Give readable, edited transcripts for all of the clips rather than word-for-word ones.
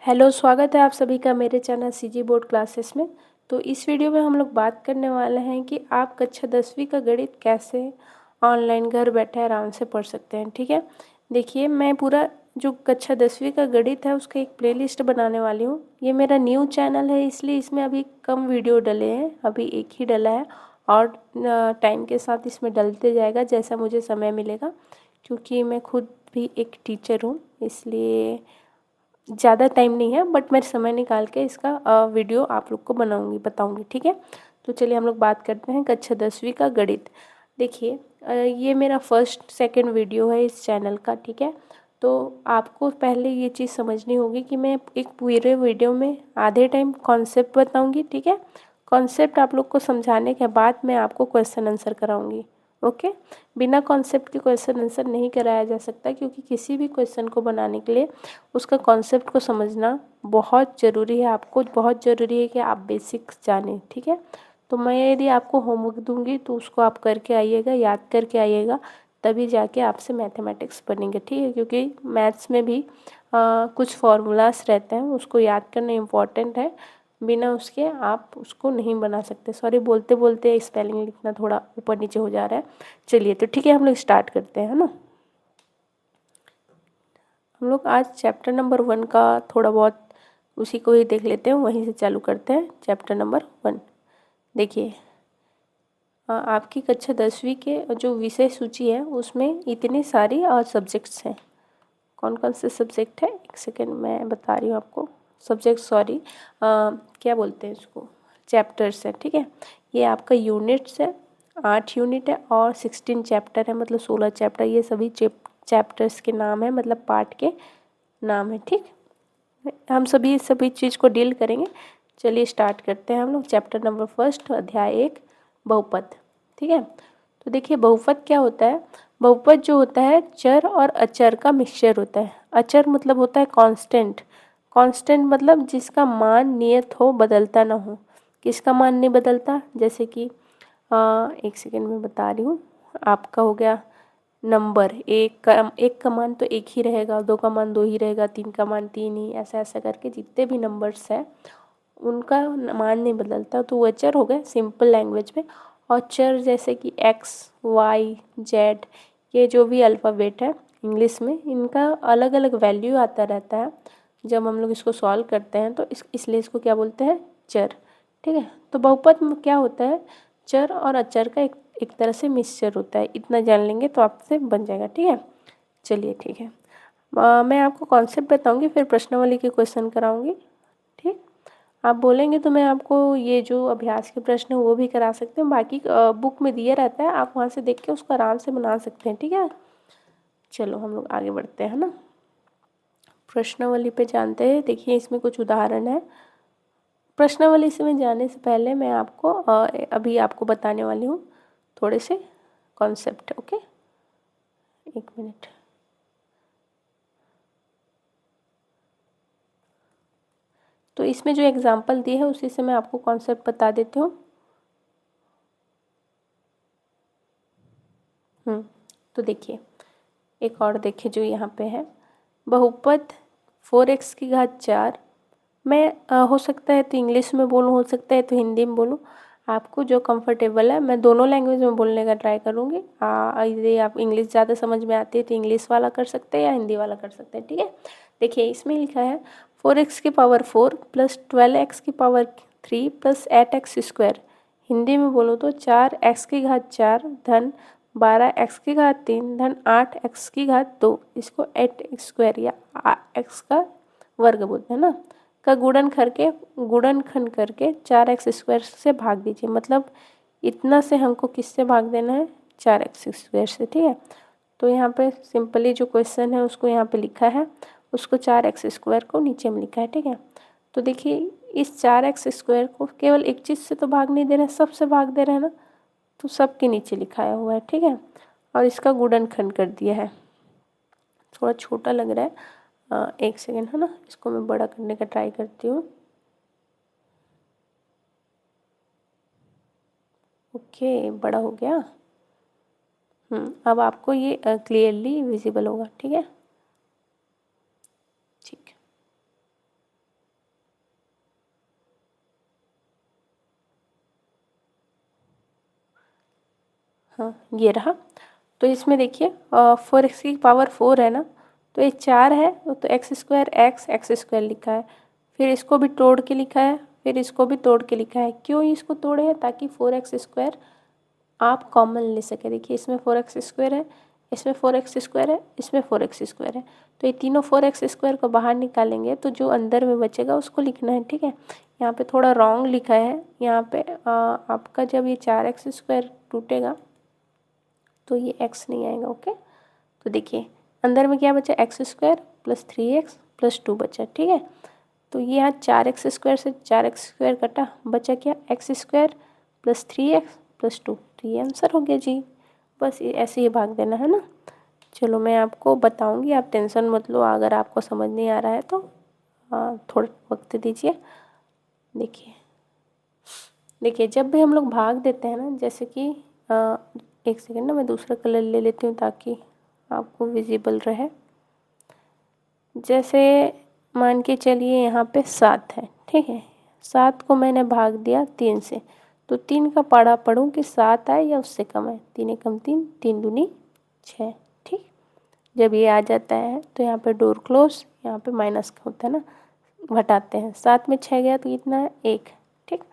Hello, स्वागत है आप सभी का मेरे चैनल सीजी बोर्ड क्लासेस में। तो इस वीडियो में हम लोग बात करने वाले हैं कि आप कक्षा 10वीं का गणित कैसे ऑनलाइन घर बैठे आराम से पढ़ सकते हैं। ठीक है, देखिए मैं पूरा जो कक्षा 10वीं का गणित है उसका एक प्लेलिस्ट बनाने वाली हूँ। ये मेरा न्यू चैनल है इसलिए इसमें अभी कम वीडियो डले हैं, अभी एक ही डला है और टाइम के साथ इसमें डलते जाएगा जैसा मुझे समय मिलेगा, क्योंकि मैं खुद भी एक टीचर हूँ इसलिए ज़्यादा टाइम नहीं है, बट मैं समय निकाल के इसका वीडियो आप लोग को बताऊंगी। ठीक है, तो चलिए हम लोग बात करते हैं कक्षा 10वीं का गणित। देखिए ये मेरा फर्स्ट सेकंड वीडियो है इस चैनल का। ठीक है, तो आपको पहले ये चीज़ समझनी होगी कि मैं एक पूरे वीडियो में आधे टाइम कॉन्सेप्ट बताऊँगी। ठीक है, कॉन्सेप्ट आप लोग को समझाने के बाद मैं आपको क्वेश्चन आंसर कराऊँगी। ओके, बिना कॉन्सेप्ट के क्वेश्चन आंसर नहीं कराया जा सकता, क्योंकि किसी भी क्वेश्चन को बनाने के लिए उसका कॉन्सेप्ट को समझना बहुत ज़रूरी है। आपको बहुत ज़रूरी है कि आप बेसिक्स जानें। ठीक है, तो मैं यदि आपको होमवर्क दूंगी तो उसको आप करके आइएगा, याद करके आइएगा, तभी जाके आपसे मैथमेटिक्स बनेंगे। ठीक है, क्योंकि मैथ्स में भी कुछ फार्मूलास रहते हैं, उसको याद करना इम्पॉर्टेंट है। बिना उसके आप उसको नहीं बना सकते। सॉरी, बोलते बोलते स्पेलिंग लिखना थोड़ा ऊपर नीचे हो जा रहा है। चलिए तो ठीक है, हम लोग स्टार्ट करते हैं, है ना। हम लोग आज चैप्टर नंबर 1 का थोड़ा बहुत उसी को ही देख लेते हैं, वहीं से चालू करते हैं। चैप्टर नंबर 1 देखिए, आपकी कक्षा 10वीं के जो विषय सूची है उसमें इतनी सारी सब्जेक्ट्स हैं। कौन कौन से सब्जेक्ट है, एक सेकेंड मैं बता रही हूँ आपको। सब्जेक्ट, सॉरी, क्या बोलते हैं इसको, चैप्टर्स है। ठीक है, ये आपका यूनिट्स है, 8 यूनिट है और 16 चैप्टर है, मतलब 16 चैप्टर। ये सभी चैप्टर्स के नाम है, मतलब पार्ट के नाम है। ठीक, हम सभी चीज़ को डील करेंगे। चलिए स्टार्ट करते हैं हम लोग। चैप्टर नंबर 1, अध्याय 1, बहुपद। ठीक है, तो देखिए बहुपद क्या होता है। बहुपद जो होता है चर और अचर का मिक्सचर होता है। अचर मतलब होता है कांस्टेंट। कांस्टेंट मतलब जिसका मान नियत हो, बदलता ना हो। किसका मान नहीं बदलता, जैसे कि एक सेकेंड में बता रही हूँ। आपका हो गया नंबर, एक का मान तो एक ही रहेगा, 2 का मान 2 ही रहेगा, 3 का मान 3 ही, ऐसा ऐसा करके जितने भी नंबर्स हैं उनका मान नहीं बदलता, तो वो चर हो गए सिंपल लैंग्वेज में। और चर जैसे कि एक्स, वाई, जेड, ये जो भी अल्फ़ाबेट है इंग्लिश में, इनका अलग अलग वैल्यू आता रहता है। जब हम लोग इसको सॉल्व करते हैं तो इसलिए इसको क्या बोलते हैं, चर। ठीक है, तो बहुपद में क्या होता है, चर और अचर का एक तरह से मिक्सचर होता है। इतना जान लेंगे तो आपसे बन जाएगा। ठीक है, चलिए ठीक है। मैं आपको कॉन्सेप्ट बताऊंगी, फिर प्रश्नावली के क्वेश्चन कराऊंगी। ठीक, आप बोलेंगे तो मैं आपको ये जो अभ्यास के प्रश्न है वो भी करा सकते हैं। बाकी बुक में दिया रहता है, आप वहाँ से देख के उसको आराम से बना सकते हैं। ठीक है, चलो हम लोग आगे बढ़ते हैं, है ना। प्रश्नावली पे जानते हैं। देखिए इसमें कुछ उदाहरण है। प्रश्नावली से में जाने से पहले मैं आपको अभी आपको बताने वाली हूँ थोड़े से कॉन्सेप्ट। ओके, एक मिनट। तो इसमें जो एग्जाम्पल दिए है उसी से मैं आपको कॉन्सेप्ट बता देती हूँ। तो देखिए एक और देखिए जो यहाँ पे है, बहुपद 4x की घात 4। मैं हो सकता है तो इंग्लिश में बोलूँ, हो सकता है तो हिंदी में बोलूँ, आपको जो कंफर्टेबल है। मैं दोनों लैंग्वेज में बोलने का ट्राई करूँगी। यदि आप इंग्लिश ज़्यादा समझ में आती है तो इंग्लिश वाला कर सकते हैं या हिंदी वाला कर सकते हैं। ठीक है, देखिए इसमें लिखा है 4x की पावर 4 प्लस 12x की power 3 plus 8x square. Hindi में बोलूँ तो 4x की घात 4 धन 12x की घात 3 धन 8x की घात 2, इसको 8 स्क्वायर या x का वर्ग बोलते हैं ना, का गुणनखंड करके 4x स्क्वायर से भाग दीजिए। मतलब इतना से हमको किससे भाग देना है, 4x स्क्वायर से। ठीक है, तो यहाँ पे सिंपली जो क्वेश्चन है उसको यहाँ पे लिखा है, उसको 4x स्क्वायर को नीचे में लिखा है। ठीक है, तो देखिए इस 4x स्क्वायर को केवल एक चीज़ से तो भाग नहीं दे रहे हैं, सब से भाग दे रहे हैं ना, तो सब के नीचे लिखाया हुआ है। ठीक है, और इसका गुणनखंड कर दिया है। थोड़ा छोटा लग रहा है, एक सेकेंड, है ना, इसको मैं बड़ा करने का ट्राई करती हूँ। ओके, बड़ा हो गया। अब आपको ये क्लियरली विजिबल होगा। ठीक है, ठीक। हाँ ये रहा। तो इसमें देखिए 4x की पावर 4 है ना, तो ये 4 है तो एक्स स्क्वायर लिखा है। फिर इसको भी तोड़ के लिखा है, फिर इसको भी तोड़ के लिखा है। क्यों इसको तोड़े हैं? ताकि 4x स्क्वायर आप कॉमन ले सके। देखिए इसमें 4x स्क्वायर है, इसमें 4x स्क्वायर है, इसमें 4x स्क्वायर है, तो ये तीनों 4x स्क्वायर को बाहर निकालेंगे तो जो अंदर में बचेगा उसको लिखना है। ठीक है, यहाँ पे थोड़ा रॉन्ग लिखा है। यहाँ पे आपका जब ये 4x स्क्वायर टूटेगा तो ये x नहीं आएगा। ओके, तो देखिए अंदर में क्या बचा? X square plus 3x plus 2 बचा। ठीक है, तो ये यहाँ 4x स्क्वायर से 4x स्क्वायर कटा, बचा क्या? X square plus 3x plus 2। तो ये आंसर हो गया जी। बस ये ऐसे ही भाग देना है ना। चलो मैं आपको बताऊंगी, आप टेंशन मत लो। अगर आपको समझ नहीं आ रहा है तो थोड़ा वक्त दीजिए। देखिए जब भी हम लोग भाग देते हैं ना, जैसे कि एक सेकेंड ना, मैं दूसरा कलर ले लेती हूँ ताकि आपको विजिबल रहे। जैसे मान के चलिए यहाँ पे 7 है। ठीक है, 7 को मैंने भाग दिया 3 से, तो 3 का पढ़ा पढ़ूँ कि 7 आए या उससे कम है। 3 एकम 3, 3 दूनी 6। ठीक, जब ये आ जाता है तो यहाँ पे डोर क्लोज, यहाँ पे माइनस होता है ना, घटाते हैं। 7 में 6 गया तो कितना है? 1। ठीक,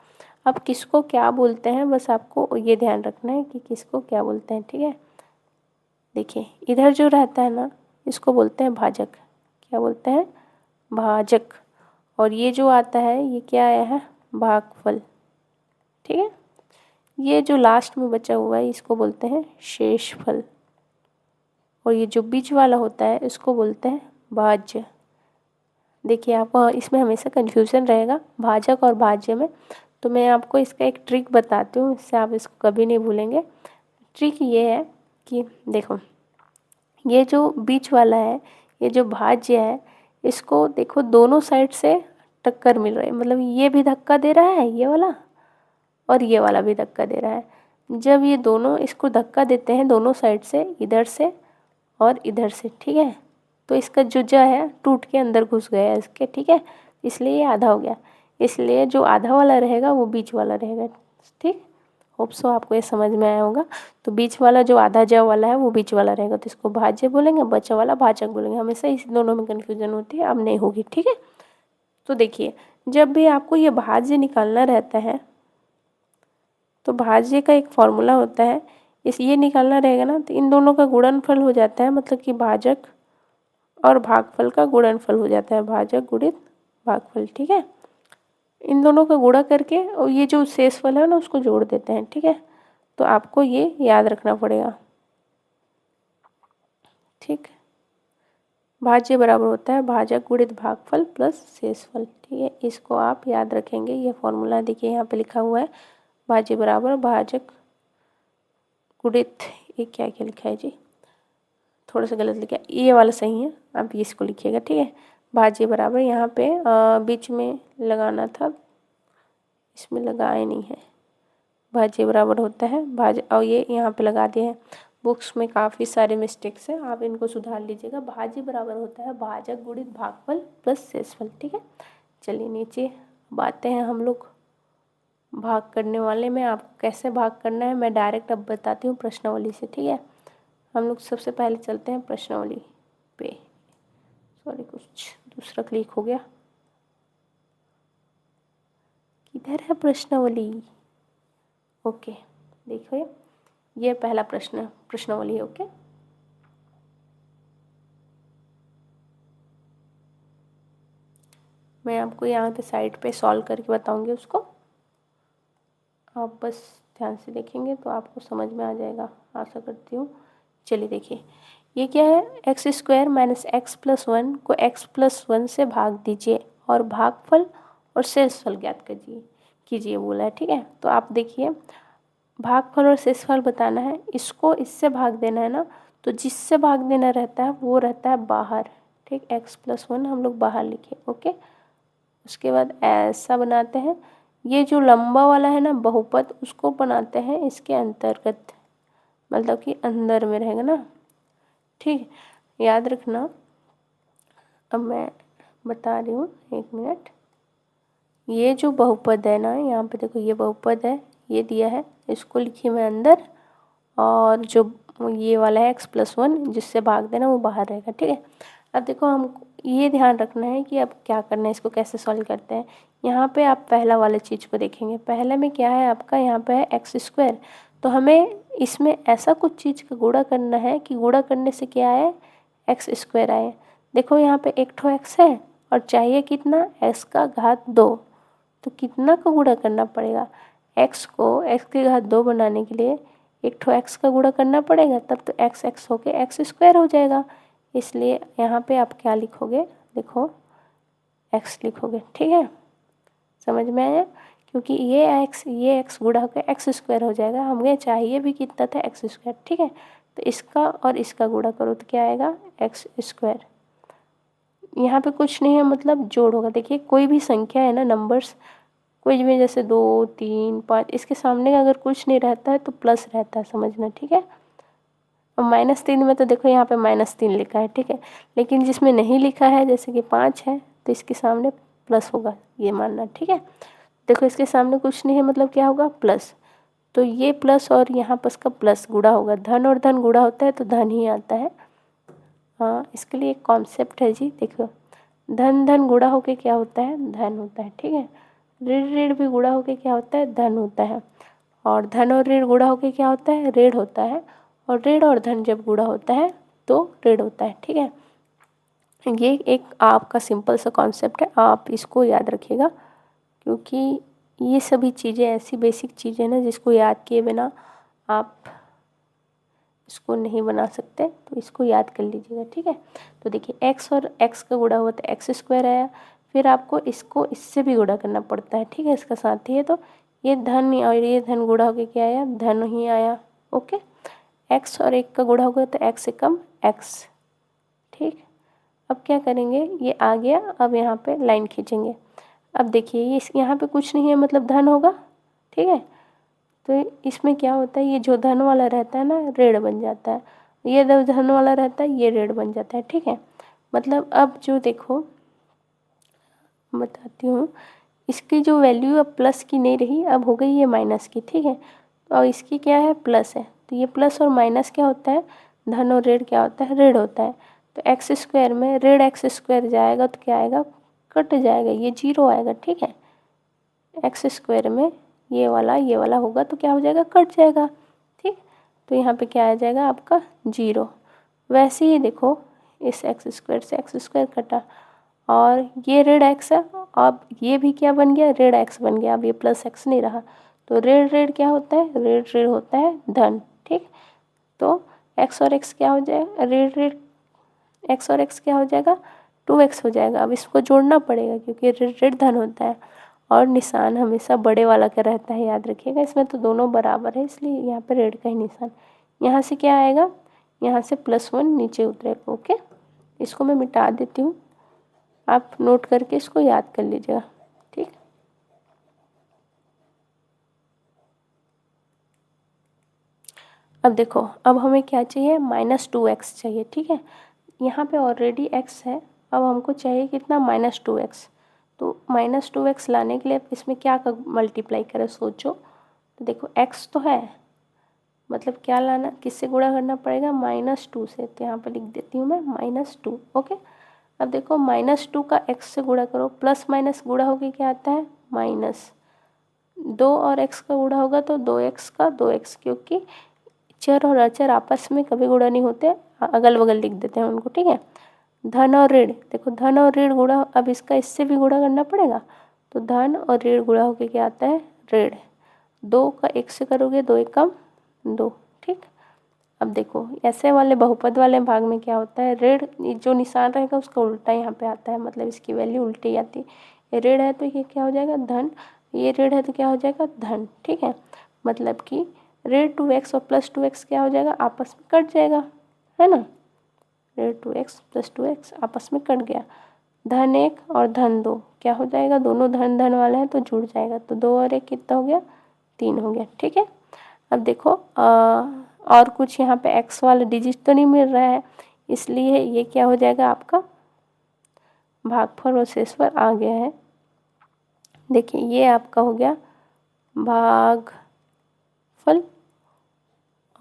अब किसको क्या बोलते हैं बस आपको ये ध्यान रखना है कि किसको क्या बोलते हैं। ठीक है, देखिए इधर जो रहता है ना, इसको बोलते हैं भाजक। क्या बोलते हैं? भाजक। और ये जो आता है ये क्या आया है? भागफल। ठीक है, ये जो लास्ट में बचा हुआ है इसको बोलते हैं शेषफल। और ये जो बीच वाला होता है इसको बोलते हैं भाज्य। देखिए आपको इसमें हमेशा कन्फ्यूज़न रहेगा भाजक और भाज्य में, तो मैं आपको इसका एक ट्रिक बताती हूँ, इससे आप इसको कभी नहीं भूलेंगे। ट्रिक ये है कि देखो ये जो बीच वाला है, ये जो भाज्य है, इसको देखो दोनों साइड से टक्कर मिल रही है। मतलब ये भी धक्का दे रहा है ये वाला, और ये वाला भी धक्का दे रहा है। जब ये दोनों इसको धक्का देते हैं दोनों साइड से, इधर से और इधर से, ठीक है, तो इसका जुजा है टूट के अंदर घुस गया है इसके। ठीक है, इसलिए ये आधा हो गया। इसलिए जो आधा वाला रहेगा वो बीच वाला रहेगा। ठीक, होप सो आपको ये समझ में आया होगा। तो बीच वाला जो आधा जा वाला है वो बीच वाला रहेगा, तो इसको भाज्य बोलेंगे, बचा वाला भाजक बोलेंगे। हमेशा इस दोनों में कन्फ्यूजन होती है, अब नहीं होगी। ठीक है, तो देखिए जब भी आपको ये भाज्य निकालना रहता है तो भाज्य का एक फॉर्मूला होता है। इस ये निकालना रहेगा ना, तो इन दोनों का गुणनफल हो जाता है, मतलब कि भाजक और भागफल का गुणनफल हो जाता है, भाजक गुणित भागफल। ठीक है, इन दोनों का गुणा करके और ये जो शेषफल है ना उसको जोड़ देते हैं। ठीक है, तो आपको ये याद रखना पड़ेगा। ठीक, भाज्य बराबर होता है भाजक गुणित भागफल प्लस शेषफल। ठीक है, इसको आप याद रखेंगे। ये फॉर्मूला देखिए यहाँ पे लिखा हुआ है, भाज्य बराबर भाजक गुणित, ये क्या क्या लिखा है जी, थोड़ा सा गलत लिखा है, ये वाला सही है, आप इसको लिखिएगा। ठीक है, भाज्य बराबर यहाँ पे बीच में लगाना था, इसमें लगाए नहीं है। भाज्य बराबर होता है भाज्य, और ये यहाँ पे लगा दिए हैं। बुक्स में काफ़ी सारे मिस्टेक्स हैं, आप इनको सुधार लीजिएगा। भाज्य बराबर होता है भाजक गुणित भागफल प्लस शेषफल। ठीक है, चलिए नीचे बातें हैं हम लोग भाग करने वाले में। आपको कैसे भाग करना है मैं डायरेक्ट अब बताती हूँ प्रश्नावली से। ठीक है, हम लोग सबसे पहले चलते हैं प्रश्नावली पे। सॉरी कुछ दूसरा क्लिक हो गया, किधर है प्रश्नावली? ओके, देखो ये पहला प्रश्न प्रश्नावली है। ओके, मैं आपको यहाँ पे साइड पे सॉल्व करके बताऊंगी उसको, आप बस ध्यान से देखेंगे तो आपको समझ में आ जाएगा, आशा करती हूँ। चलिए देखिए ये क्या है, x square minus x plus 1 को एक्स प्लस 1 से भाग दीजिए और भागफल और शेषफल ज्ञात कीजिए बोला है। ठीक है, तो आप देखिए भागफल और शेषफल बताना है, इसको इससे भाग देना है ना, तो जिससे भाग देना रहता है वो रहता है बाहर। ठीक, एक्स प्लस 1 हम लोग बाहर लिखे। ओके, उसके बाद ऐसा बनाते हैं, ये जो लंबा वाला है ना बहुपद, उसको बनाते हैं इसके अंतर्गत, मतलब कि अंदर में रहेगा ना। ठीक, याद रखना। अब मैं बता रही हूँ, एक मिनट। ये जो बहुपद है ना, यहाँ पे देखो ये बहुपद है, ये दिया है, इसको लिखी मैं अंदर और जो ये वाला है x+1 जिससे भाग देना वो बाहर रहेगा, ठीक है। अब देखो हमको ये ध्यान रखना है कि अब क्या करना है, इसको कैसे सॉल्व करते हैं। यहाँ पे आप पहला वाले चीज़ को देखेंगे, पहले में क्या है आपका, यहाँ पे है x²। तो हमें इसमें ऐसा कुछ चीज़ का गुणा करना है कि गुणा करने से क्या आए, x² आए। देखो यहाँ पे एक ठो x है और चाहिए कितना, x²2। तो कितना का गुणा करना पड़ेगा, x को x² बनाने के लिए एक ठो x का गुणा करना पड़ेगा, तब तो x होके x² हो जाएगा। इसलिए यहाँ पे आप क्या लिखोगे, देखो x लिखोगे, ठीक है, समझ में आया। क्योंकि ये x गुणा होकर x² हो जाएगा, हमें चाहिए भी कितना था, x², ठीक है। तो इसका और इसका गुणा करो तो क्या आएगा, x²। यहाँ पे कुछ नहीं है, मतलब जोड़ होगा। देखिए कोई भी संख्या है ना, नंबर्स कोई भी, जैसे 2, 3, 5, इसके सामने अगर कुछ नहीं रहता है तो प्लस रहता है, समझना, ठीक है। और -3 में तो देखो यहाँ पे -3 लिखा है, ठीक है। लेकिन जिसमें नहीं लिखा है, जैसे कि 5 है, तो इसके सामने प्लस होगा, ये मानना, ठीक है। देखो इसके सामने कुछ नहीं है, मतलब क्या होगा, प्लस। तो ये प्लस और यहाँ पर इसका प्लस गुणा होगा, धन और धन गुणा होता है तो धन ही आता है। हाँ, इसके लिए एक कॉन्सेप्ट है जी, देखो धन धन गुणा होके क्या होता है, धन होता है, ठीक है। ऋण ऋण भी गुणा होके क्या होता है, धन होता है। और धन और ऋण गुणा होके क्या होता है, ऋण होता है। और ऋण और धन जब गुणा होता है तो ऋण होता है, ठीक है। ये एक आपका सिंपल सा कॉन्सेप्ट है, आप इसको याद रखिएगा। क्योंकि ये सभी चीज़ें ऐसी बेसिक चीज़ें ना जिसको याद किए बिना आप इसको नहीं बना सकते, तो इसको याद कर लीजिएगा, ठीक है। तो देखिए x और x का गुणा हुआ तो x² आया, फिर आपको इसको इससे भी गुणा करना पड़ता है, ठीक है, इसका साथ ही है। तो ये धन और ये धन गुणा होकर क्या आया, धन ही आया, ओके। x और 1 का गुणा होगा तो x एकम x, ठीक। अब क्या करेंगे, ये आ गया, अब यहाँ पे लाइन खींचेंगे। अब देखिए ये यहाँ पे कुछ नहीं है, मतलब धन होगा, ठीक है। तो इसमें क्या होता है, ये जो धन वाला रहता है ना, ऋण बन जाता है। ये धन वाला रहता है, ये ऋण बन जाता है, ठीक है। मतलब अब जो देखो बताती हूँ, इसकी जो वैल्यू अब प्लस की नहीं रही, अब हो गई ये माइनस की, ठीक है। और इसकी क्या है, प्लस है। तो ये प्लस और माइनस क्या होता है, धन और ऋण क्या होता है, ऋण होता है। तो x² में ऋण x² जाएगा तो क्या आएगा, कट जाएगा, ये 0 आएगा, ठीक है। x² में ये वाला होगा तो क्या हो जाएगा, कट जाएगा, ठीक। तो यहाँ पे क्या आ जाएगा आपका 0। वैसे ही देखो इस x² से x² कटा और ये ऋण x है, अब ये भी क्या बन गया, ऋण x बन गया, अब ये प्लस x नहीं रहा। तो ऋण ऋण क्या होता है, ऋण ऋण होता है धन, ठीक। तो x और x क्या हो जाएगा, ऋण ऋण x और x क्या हो जाएगा, 2x हो जाएगा। अब इसको जोड़ना पड़ेगा क्योंकि ऋण ऋण धन होता है और निशान हमेशा बड़े वाला का रहता है, याद रखिएगा। इसमें तो दोनों बराबर है, इसलिए यहाँ पे ऋण का ही निशान। यहाँ से क्या आएगा, यहाँ से +1 नीचे उतरेगा, ओके। इसको मैं मिटा देती हूँ, आप नोट करके इसको याद कर लीजिएगा, ठीक। अब देखो, अब हमें क्या चाहिए, -2x चाहिए, ठीक है। यहाँ पे ऑलरेडी x है, अब हमको चाहिए कितना, -2x। तो -2x लाने के लिए इसमें क्या कर मल्टीप्लाई करें, सोचो। तो देखो x तो है, मतलब क्या लाना, किससे गुणा करना पड़ेगा, -2 से। तो यहाँ पर लिख देती हूँ मैं -2, ओके। अब देखो -2 का x से गुणा करो, प्लस माइनस गुणा होके क्या आता है, -2 और x का गुणा होगा तो 2x का 2x, क्योंकि चर और अचर आपस में कभी गुणा नहीं होते, अगल बगल लिख देते हैं उनको, ठीक है। धन और ऋण, देखो धन और ऋण गुणा, अब इसका इससे भी गुणा करना पड़ेगा। तो धन और ऋण गुणा होके क्या आता है, ऋण। 2 का 1 से करोगे 2 एकम 2, ठीक। अब देखो ऐसे वाले बहुपद वाले भाग में क्या होता है, ऋण जो निशान रहेगा उसका उल्टा यहाँ पे आता है, मतलब इसकी वैल्यू उल्टी आती है। ये ऋण है तो ये क्या हो जाएगा, धन। ये ऋण है तो क्या हो जाएगा, धन, ठीक है। मतलब कि ऋण 2x और +2x क्या हो जाएगा, आपस में कट जाएगा, है ना। ऋण 2x +2x आपस में कट गया। धन 1 और धन 2 क्या हो जाएगा, दोनों धन धन वाले हैं तो जुड़ जाएगा। तो 2 और 1 कितना हो गया, 3 हो गया, ठीक है। अब देखो और कुछ यहाँ पे x वाला डिजिट तो नहीं मिल रहा है, इसलिए ये क्या हो जाएगा आपका भागफल और शेषफल आ गया है। देखिए ये आपका हो गया भागफल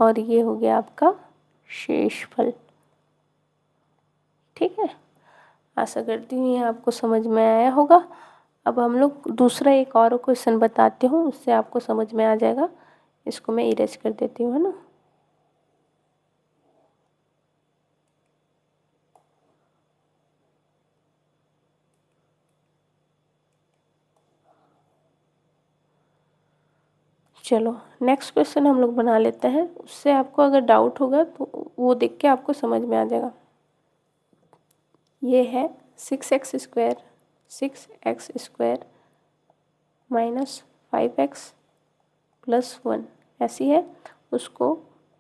और ये हो गया आपका शेषफल। ठीक है, आशा करती हूँ ये आपको समझ में आया होगा। अब हम लोग दूसरा एक और क्वेश्चन बताती हूँ, उससे आपको समझ में आ जाएगा। इसको मैं इरेज कर देती हूँ, है ना। चलो नेक्स्ट क्वेश्चन हम लोग बना लेते हैं, उससे आपको अगर डाउट होगा तो वो देख के आपको समझ में आ जाएगा। ये है 6x² माइनस 5x प्लस 1 ऐसी है, उसको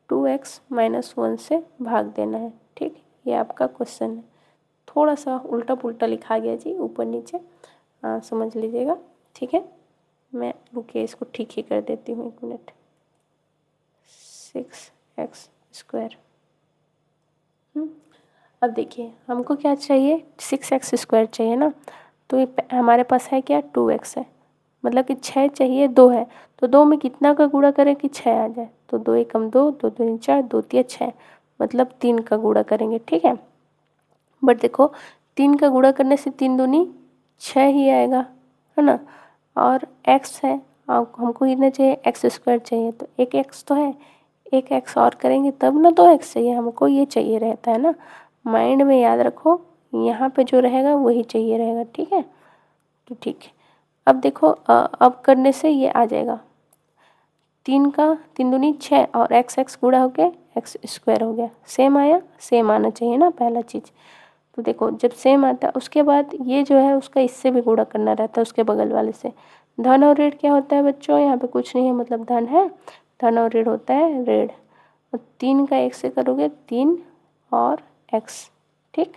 2x माइनस 1 से भाग देना है। ठीक, ये आपका क्वेश्चन है। थोड़ा सा उल्टा पुल्टा लिखा गया जी, ऊपर नीचे, समझ लीजिएगा। ठीक है, मैं रुकिए इसको ठीक ही कर देती हूँ, 1 मिनट। 6x²। अब देखिए हमको क्या चाहिए, 6x² चाहिए ना, तो ये हमारे पास है क्या, 2x है, मतलब कि 6 चाहिए, 2 है, तो 2 में कितना का गुणा करें कि 6 आ जाए, तो 2 एकम 2, 2 दूनी 4, 2 तिया 6, मतलब 3 का गुणा करेंगे। ठीक है, बट देखो 3 का गुणा करने से 3 दूनी 6 ही आएगा, है ना। और x है, हमको कितना चाहिए, x² चाहिए, तो एक x तो है, एक x और करेंगे तब ना 2x चाहिए, हमको ये चाहिए रहता है ना। माइंड में याद रखो, यहाँ पे जो रहेगा वही चाहिए रहेगा। ठीक है, तो ठीक है। अब देखो अब करने से ये आ जाएगा 3 का 3 दूनी 6 और x गुणा हो गया x² हो गया। सेम आया, सेम आना चाहिए ना पहला चीज़। तो देखो जब सेम आता है उसके बाद ये जो है उसका इससे भी गुणा करना रहता है, उसके बगल वाले से। धन और ऋण क्या होता है बच्चों, यहाँ पे कुछ नहीं है, मतलब धन है, धन और ऋण होता है ऋण। और 3 का 1 से करोगे 3 और x। ठीक,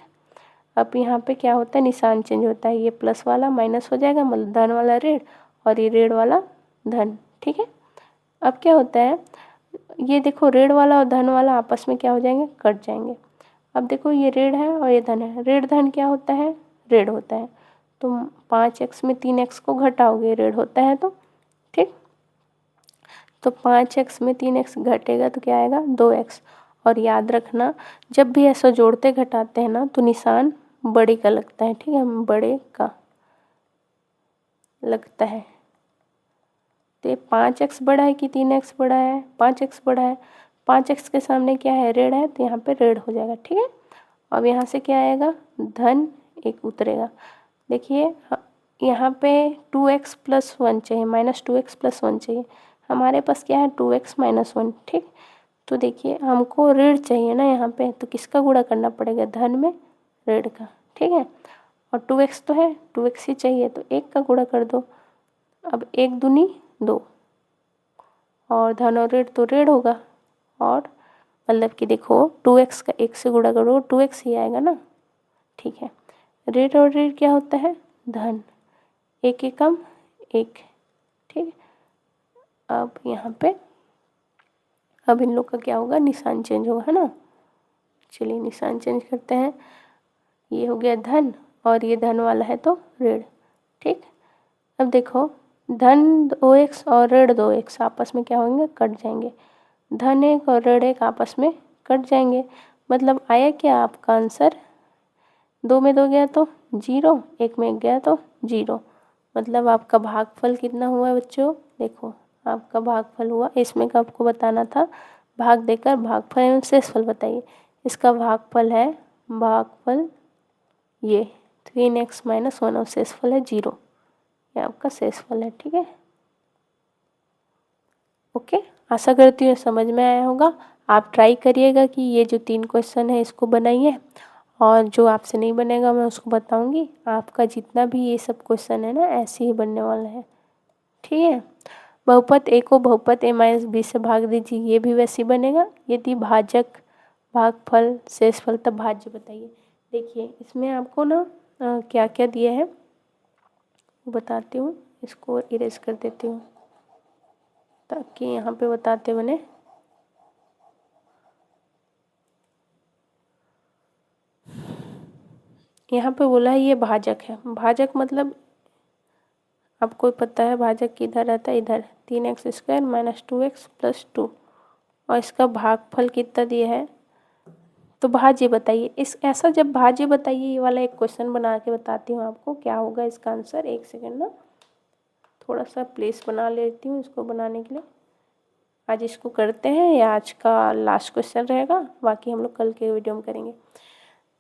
अब यहाँ पे क्या होता है, निशान चेंज होता है, ये प्लस वाला माइनस हो जाएगा, मतलब धन वाला ऋण और ये ऋण वाला धन। ठीक है, अब क्या होता है, ये देखो ऋण वाला और धन वाला आपस में क्या हो जाएंगे, कट जाएंगे। अब देखो ये ऋण है और ये धन है, ऋण धन क्या होता है, ऋण होता है, तो 5x में 3x को घटाओगे, ऋण होता है तो। ठीक, तो 5x में 3x घटेगा तो क्या आएगा, 2x। और याद रखना जब भी ऐसा जोड़ते घटाते हैं ना तो निशान बड़े का लगता है। ठीक है, बड़े का लगता है। तो ये 5x बड़ा है कि 3x बड़ा है, 5x बड़ा है, 5x के सामने क्या है, ऋण है, तो यहाँ पे ऋण हो जाएगा। ठीक है, अब यहाँ से क्या आएगा, धन एक उतरेगा। देखिए यहाँ पे 2x प्लस 1 चाहिए, माइनस 2x प्लस 1 चाहिए, हमारे पास क्या है 2x माइनस 1। ठीक, तो देखिए हमको ऋण चाहिए ना यहाँ पे, तो किसका गुणा करना पड़ेगा, धन में ऋण का। ठीक है, और 2x तो है, 2x ही चाहिए, तो 1 का गुणा कर दो। अब 1 दूनी 2 और धन और ऋण तो ऋण होगा, और मतलब कि देखो 2x का 1 से गुणा करो 2x ही आएगा ना। ठीक है, ऋण और ऋण क्या होता है, धन, 1 एकम 1। ठीक, अब यहाँ पे अब इन लोग का क्या होगा, निशान चेंज होगा, है ना। चलिए निशान चेंज करते हैं, ये हो गया धन और ये धन वाला है तो ऋण। ठीक, अब देखो धन 2x और ऋण 2x आपस में क्या होंगे, कट जाएंगे, धन 1 और ऋण 1 आपस में कट जाएंगे, मतलब आया क्या आपका आंसर, 2 में 2 गया तो 0, 1 में 1 गया तो 0, मतलब आपका भागफल कितना हुआ बच्चों, देखो आपका भागफल हुआ, इसमें का आपको बताना था, भाग देकर भागफल एवं शेषफल बताइए। इसका भागफल है, भागफल ये 3x माइनस 1 और शेषफल है 0, ये आपका शेषफल है। ठीक है, ओके, आशा करती हूँ समझ में आया होगा। आप ट्राई करिएगा कि ये जो 3 क्वेश्चन है इसको बनाइए, और जो आपसे नहीं बनेगा मैं उसको बताऊंगी। आपका जितना भी ये सब क्वेश्चन है ना ऐसे ही बनने वाला है। ठीक है, बहुपद a को बहुपद a माइनस b से भाग दीजिए, ये भी वैसे ही बनेगा। यदि भाजक भागफल शेषफल तब भाज्य बताइए। देखिए इसमें आपको ना क्या क्या दिया है वो बताती हूँ, इसको इरेज कर देती हूँ ताकि यहाँ पे बताते बने। यहाँ पे बोला है ये भाजक है, भाजक मतलब आपको पता है भाजक किधर रहता है, इधर 3x² माइनस 2x प्लस 2, और इसका भागफल कितना दिया है, तो भाज्य बताइए। इस ऐसा जब भाज्य बताइए, ये वाला एक क्वेश्चन बना के बताती हूँ आपको क्या होगा इसका आंसर। एक सेकेंड ना, थोड़ा सा प्लेस बना लेती हूँ इसको बनाने के लिए। आज इसको करते हैं, या आज का लास्ट क्वेश्चन रहेगा, बाकी हम लोग कल के वीडियो में करेंगे।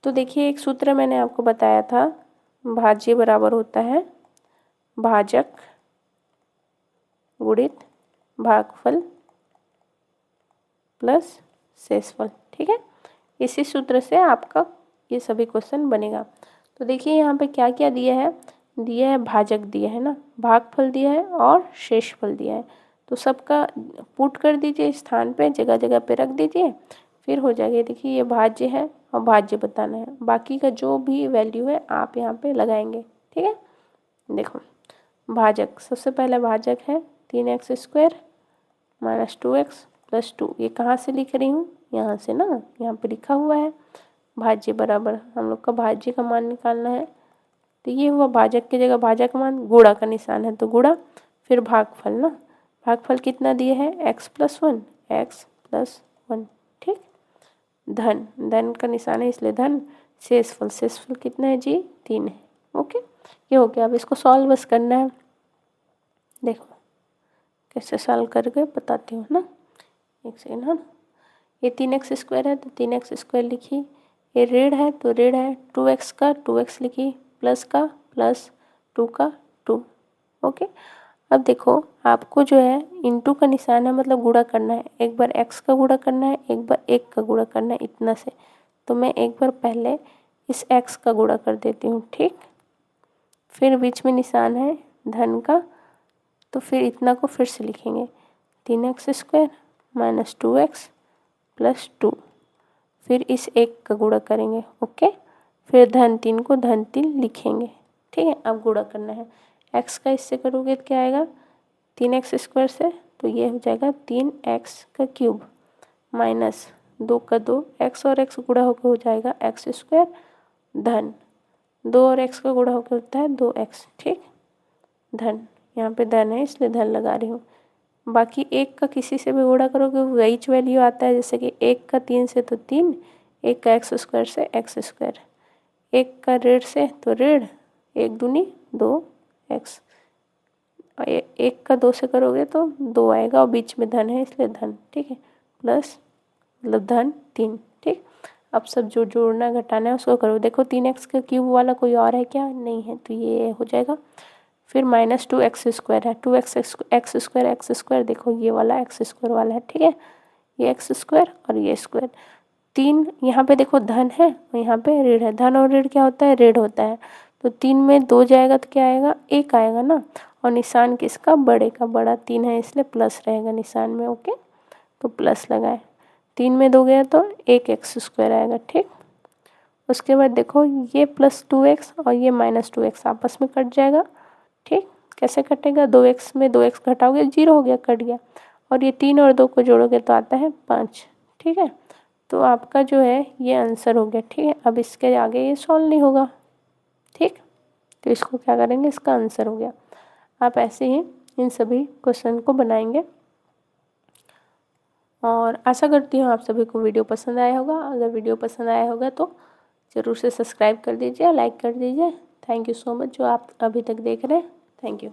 तो देखिए एक सूत्र मैंने आपको बताया था, भाज्य बराबर होता है भाजक गुणित भागफल प्लस शेषफल। ठीक है, इसी सूत्र से आपका ये सभी क्वेश्चन बनेगा। तो देखिए यहाँ पे क्या क्या दिया है भाजक दिया है ना, भागफल दिया है और शेषफल दिया है। तो सबका पुट कर दीजिए स्थान पे, जगह जगह पे रख दीजिए, फिर हो जाएगा। देखिए ये भाज्य है और भाज्य बताना है, बाकी का जो भी वैल्यू है आप यहाँ पे लगाएंगे। ठीक है, देखो भाजक, सबसे पहले भाजक है 3x² माइनस 2x प्लस 2। ये कहाँ से लिख रही हूँ, यहाँ से ना, यहाँ पे लिखा हुआ है भाज्य बराबर, हम लोग का भाज्य का मान निकालना है। तो ये हुआ भाजक की जगह भाजक का मान, गुणा का निशान है तो गुणा, फिर भागफल ना, भागफल कितना दिए है x+1, x+1। ठीक, धन, धन का निशान है इसलिए धन, शेषफल, शेषफल कितना है जी 3 है। ओके, ये हो गया। अब इसको सॉल्व बस करना है। देखो कैसे सॉल्व करके बताती हूँ ना, एक सेकेंड है ना। ये 3x² है तो 3x² लिखी, ये ऋण है तो ऋण है, 2x का 2x लिखी, प्लस का प्लस, 2 का 2। ओके, अब देखो आपको जो है इंटू का निशान है, मतलब गुणा करना है। एक बार x का गुणा करना है, एक बार 1 का गुणा करना है, इतना से। तो मैं एक बार पहले इस x का गुणा कर देती हूँ। ठीक, फिर बीच में निशान है धन का, तो फिर इतना को फिर से लिखेंगे 3x² माइनस 2x प्लस 2, फिर इस 1 का गुणा करेंगे। ओके, फिर धन 3 को धन 3 लिखेंगे। ठीक है, अब गुणा करना है। x का इससे करोगे तो क्या आएगा 3x² से, तो ये हो जाएगा 3x³ माइनस 2 का 2, x और x गुणा होकर हो जाएगा x² धन 2 और x का गुणा होकर होता है 2x। ठीक, धन, यहाँ पे धन है इसलिए धन लगा रही हूँ। बाकी 1 का किसी से भी गुणा करोगे वही वैल्यू आता है, जैसे कि 1 का 3 से तो 3, 1 का x² से x², 1 का ऋण से तो ऋण, 1 दूनी 2x, 1 का 2 से करोगे तो 2 आएगा और बीच में धन है इसलिए धन। ठीक है, प्लस मतलब धन 3। ठीक, अब सब जो जोड़ना घटाना है उसको करो। देखो 3x³ वाला कोई और है क्या, नहीं है, तो ये हो जाएगा। फिर माइनस 2x² है, 2x² देखो ये वाला x² वाला है। ठीक है, ये x² और ये स्क्वायर, 3 यहाँ पे देखो धन है और यहाँ पे ऋण है। धन और ऋण क्या होता है, ऋण होता है। तो 3 में 2 जाएगा तो क्या आएगा 1 आएगा ना, और निशान किसका, बड़े का, बड़ा 3 है इसलिए प्लस रहेगा निशान में। ओके, तो प्लस लगाए, 3 में 2 गया तो 1 x² आएगा। ठीक, उसके बाद देखो ये प्लस 2x और ये माइनस 2x आपस में कट जाएगा। ठीक, कैसे कटेगा, 2x में 2x घटाओगे 0 हो गया, कट गया, और ये 3 और 2 को जोड़ोगे तो आता है 5। ठीक है, तो आपका जो है ये आंसर हो गया। ठीक है, अब इसके आगे ये सॉल्व नहीं होगा। ठीक, तो इसको क्या करेंगे, इसका आंसर हो गया। आप ऐसे ही इन सभी क्वेश्चन को बनाएंगे, और आशा करती हूँ आप सभी को वीडियो पसंद आया होगा। अगर वीडियो पसंद आया होगा तो ज़रूर से सब्सक्राइब कर दीजिए, लाइक कर दीजिए। थैंक यू सो मच जो आप अभी तक देख रहे हैं। Thank you.